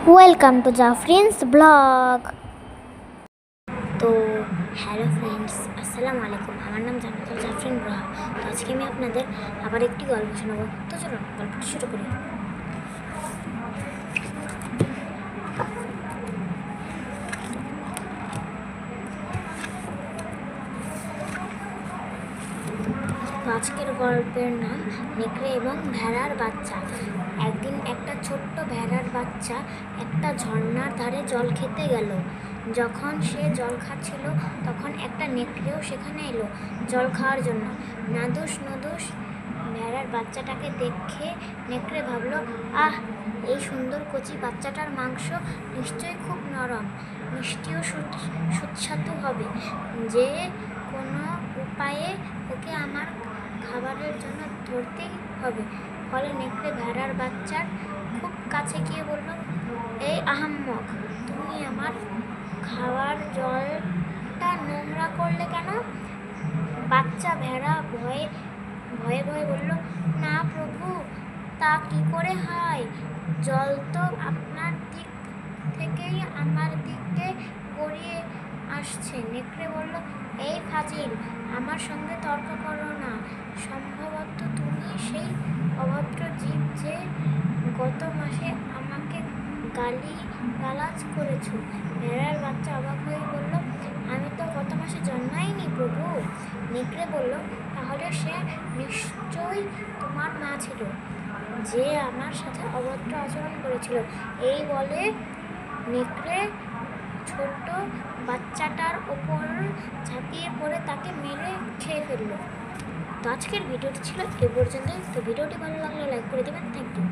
Welcome to Jafrin's blog. তো hello friends, আসসালামু আলাইকুম। আমার নাম জাফরিন ব্লগ। তো আজকে আমি আপনাদের আবার একটি গল্প শোনাবো। তো চলুন গল্পটি শুরু করি। তো আজকের গল্পের নাম নেকড়ে এবং ভেড়ার বাচ্চা। একদিন একটা ছোট্ট ভেড়ার বাচ্চা একটা ঝর্ণার ধারে জল খেতে গেল। যখন সে জল খাচ্ছিল তখন একটা নেকড়েও সেখানে এলো জল খাওয়ার জন্য। নাদুস নুদুস ভেড়ার বাচ্চাটাকে দেখে নেকড়ে ভাবলো, আহ, এই সুন্দর কচি বাচ্চাটার মাংস নিশ্চয়ই খুব নরম, মিষ্টিও সুস্বাদু হবে। যে কোনো উপায়ে ওকে আমার খাবারের জন্য ধরতেই হবে। ফলে নেকড়ে ভেড়ার বাচ্চার খুব কাছে গিয়ে বলল, এই আহাম্মক, তুমি আমার খাওয়ার জলটা নোংরা করলে কেন? বাচ্চা ভেড়া ভয়ে ভয়ে ভয়ে বলল, না প্রভু, তা কি করে হয়? জল তো আপনার দিক থেকেই আমার দিকে গড়িয়ে আসছে। নেকড়ে বলল, এই ফাজিল, আমার সঙ্গে তর্ক করো না। সম্ভবত তুমি সেই অভদ্র জীব যে গত মাসে আমাকে গালাজ করেছো। ভেড়ার বাচ্চা অবাক হয়ে বলল, আমি তো গত মাসে জন্মাইনি প্রভু। নেকড়ে বলল, তাহলে সে নিশ্চয়ই তোমার মা ছিল, যে আমার সাথে অভদ্র আচরণ করেছিল। এই বলে নেকড়ে ছোট বাচ্চাটার ওপর ঝাঁপিয়ে পড়ে তাকে মেরে খেয়ে ফেলল। তো আজকের ভিডিওটি ছিল এ পর্যন্তই। তো ভিডিওটি ভালো লাগলে লাইক করে দেবেন। Thank you.